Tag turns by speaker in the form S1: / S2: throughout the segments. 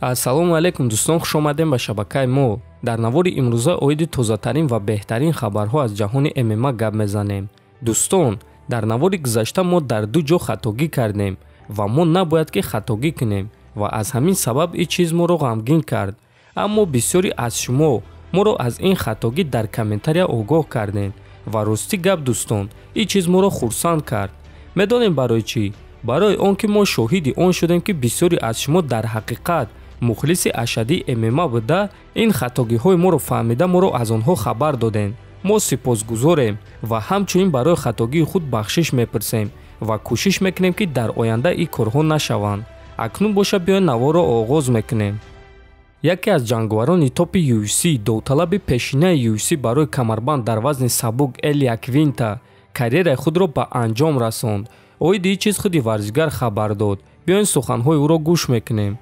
S1: Ассалому алайкум дӯстон, хуш омадем ба шабакаи мо. Дар навори имрӯза оиди тозатарин ва беҳтарин хабарҳо аз ҷаҳони ММА гап мезанем. Дӯстон, дар навори гузашта мо дар ду ҷо хатогӣ кардем ва мо набояд ки хатогӣ кунем ва аз ҳамин сабаб ин чиз моро ғамгин кард. Аммо бисёре аз шумо моро аз ин хатогӣ дар комментария огоҳ кардем ва рости гап дӯстон, ин чиз моро хурсанд кард. Медонем барои чӣ? Барои он ки мо шоҳиди он шудем ки бисёре аз шумо дар ҳақиқат мухлиси ашадии ММА буда ин хатогиҳои моро фаҳмида моро аз онҳо хабар додем. Мо сипосгузорем ва ҳамчунин барои хатогии худ бахшиш мепурсем ва кӯшиш мекунем ки дар оянда ин корҳо нашаванд. Акнун боша биёед наворро оғоз мекунем. Яке аз ҷанговарони топи UFC, довталаби пешинаи UFC барои камарбанд дар вазни сабук Элия Квинта карьераи худро ба анҷом расонд. Оиди ин чиз худи варзишгар хабар дод. Биёед суханҳои ӯро гӯш мекунем.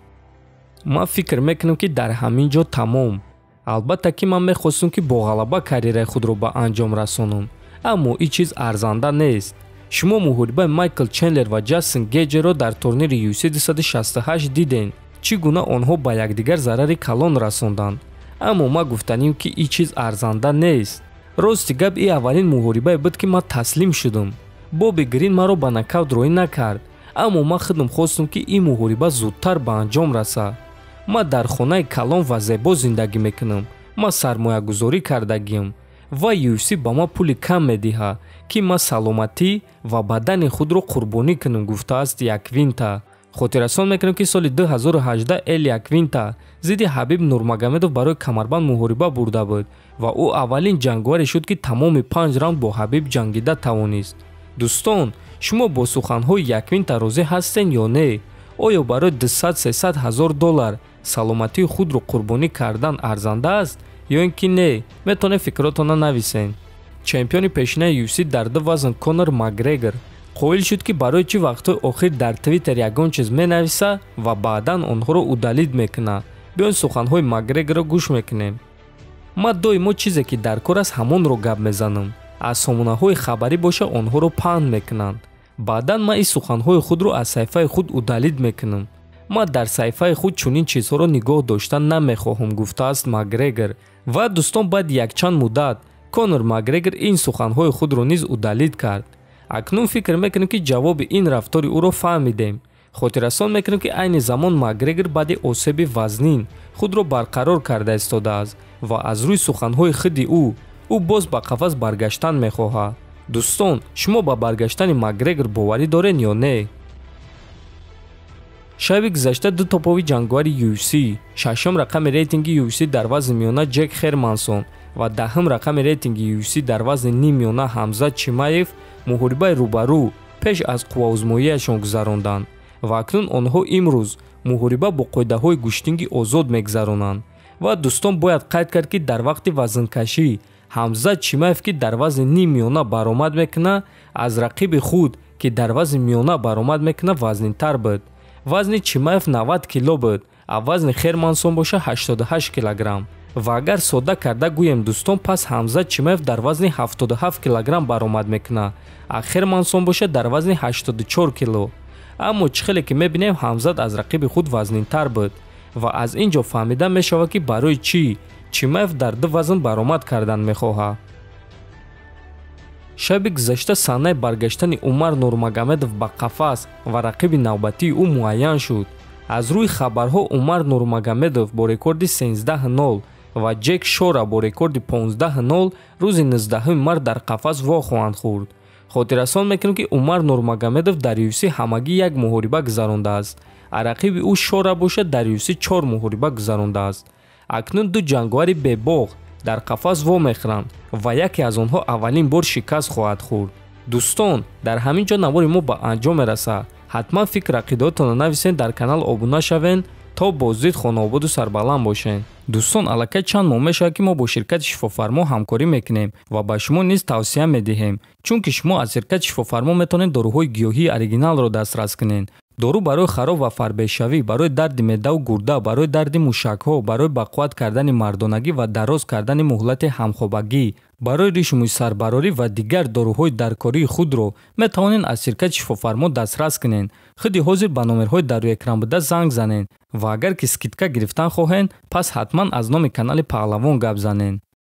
S1: Ман фикр мекунам ки дар ҳамин ҷо тамом. Албатта ки ман мехостам ки бо ғалаба карьераи худро ба анҷом расонам, аммо ин чиз арзанда нест. Шумо муҳорибаи Майкл Чендлер ва Ҷастин Гейҷерро дар турнири UFC 268 диден. Чӣ гуна онҳо ба якдигар зарари калон расонданд. Аммо ман гуфтаним ки ин чиз арзанда нест. Рости гап ин аввалин муҳорибае буд ки ман таслим шудам. Боби Грин маро ба нокаут роӣ накард, аммо ман худам хостам ки ин муҳориба зудтар ба анҷом раса. Ман дар хонаи калон ва зебо зиндагӣ мекунам. Ман сармоягузорӣ кардагиам ва UFC ба ман пули кам медиҳад ки ман саломатӣ ва бадани худро қурбонӣ кунам, гуфтааст Яквинта. Хотиррасон мекунам ки соли 2018 Элия Квинта зидди Ҳабиб Нурмагомедов барои камарбанд муҳориба бурда буд ва ӯ аввалин ҷанговаре шуд ки тамоми 5 раунд бо Ҳабиб ҷангида тавонист. Дӯстон, шумо бо суханҳои Яквинта розӣ ҳастен ё не? Оё барои 200-300 ҳазор доллар саломатии худро қурбонӣ кардан арзанда аст ё ин ки не? Метавонед фикротонро нависен. Чемпиони пешинаи UFC дар ду вазн Конор Макгрегор қоил шуд ки барои чӣ вақтҳои охир дар Твиттер ягон чиз менависа ва баъдан онҳоро удалид мекунад. Биёед суханҳои Макгрегорро гӯш мекунем. Ман доимо чизе ки дар кор аст ҳамонро гап мезанам. Аз сомонаҳои хабарӣ боша онҳоро паҳн мекунанд. Баъдан ман ин суханҳои худро аз саҳифаи худ удалид мекунам. Ман дар саҳифаи худ чунин чизҳоро нигоҳ доштан намехоҳам, гуфтааст Макгрегор. Ва дӯстон, баъди якчанд муддат Конор Макгрегор ин суханҳои худро низ удалид кард. Акнун фикр мекунем ки ҷавоби ин рафтори ӯро фаҳмидем. Хотиррасон мекунем ки айни замон Макгрегор баъди осеби вазнин худро барқарор карда истодааст ва аз рӯи суханҳои худи ӯ боз ба қафас баргаштан мехоҳад. Дӯстон, шумо ба баргаштани Макгрегор боварӣ доред ё не? Шаби гузашта ду топови ҷанговари UFC, шашум рақами рейтинги UFC дар вазни миёна Ҷек Хермансон ва даҳум рақами рейтинги UFC дар вазни ним миёна Ҳамзат Чимаев муҳорибаи рӯбарӯ пеш аз қувваозмоиашон гузаронданд ва акнун онҳо имрӯз муҳориба бо қоидаҳои гӯштинги озод мегузаронанд. Ва дӯстон, бояд қайд кард ки дар вақти вазнкашӣ Ҳамзат Чимаев ки дар вазни ним миёна баромад мекунад, аз рақиби худ ки дар вазни миёна баромад мекунад вазнинтар буд. Вазни Чимаев 90 кило буд, а вазни Хермансон боша 88 килограмм. Ва агар сода карда гӯем дӯстон, пас Ҳамзат Чимаев дар вазни 77 килограмм баромад мекунад, а Хермансон боша дар вазни 84 кило. Аммо чӣ хеле ки мебинем Ҳамзат аз рақиби худ вазнинтар буд ва аз ин ҷо фаҳмида мешавад ки барои чӣ Чимаев дар ду вазн баромад кардан мехоҳад. Шаби гузашта саҳнаи баргаштани Умар Нурмагомедов ба қафас ва рақиби навбатии ӯ муайян шуд. Аз рӯи хабарҳо Умар Нурмагомедов бо рекорди 13-0 ва Ҷек Шора бо рекорди 15-0 рӯзи 19 март дар қафас вохоҳанд хӯрд. Хотиррасон мекунем ки Умар Нурмагомедов дар UFC ҳамагӣ як муҳориба гузарондааст, а рақиби ӯ Шора бошад дар UFC 4 муҳориба гузарондааст. Акнун ду ҷанговари бебоғ дар қафас вомехӯранд ва яке аз онҳо аввалин бор шикаст хоҳад хӯрд. Дӯстон, дар ҳамин ҷо навори мо ба анҷом мерасад. Ҳатман фикр ақидаотонро нависен, дар канал обуна шавен то боздид хонаободу сарбаланд бошен. Дӯстон, аллакай чанд моҳ мешавад ки мо бо ширкати Шифофармо ҳамкорӣ мекунем ва ба шумо низ тавсия медиҳем, чунки шумо аз ширкати Шифофармо метавонед доруҳои гиёҳии оригиналро дастрас кунед. дору барои хароб ва фарбешавӣ, барои дарди меъдаву гурда, барои дарди мушакҳо, барои бақувват кардани мардонагӣ ва дароз кардани муҳлати ҳамхобагӣ, барои ришму сарбарорӣ ва дигар доруҳои даркории худро метавонед аз ширкати шифофармо дастрас кунед. худи ҳозир ба номерҳои дар рӯи экран буда занг занед ва агар ки скидка гирифтан хоҳед, пас ҳатман аз номи канали Паҳлавон гап занед.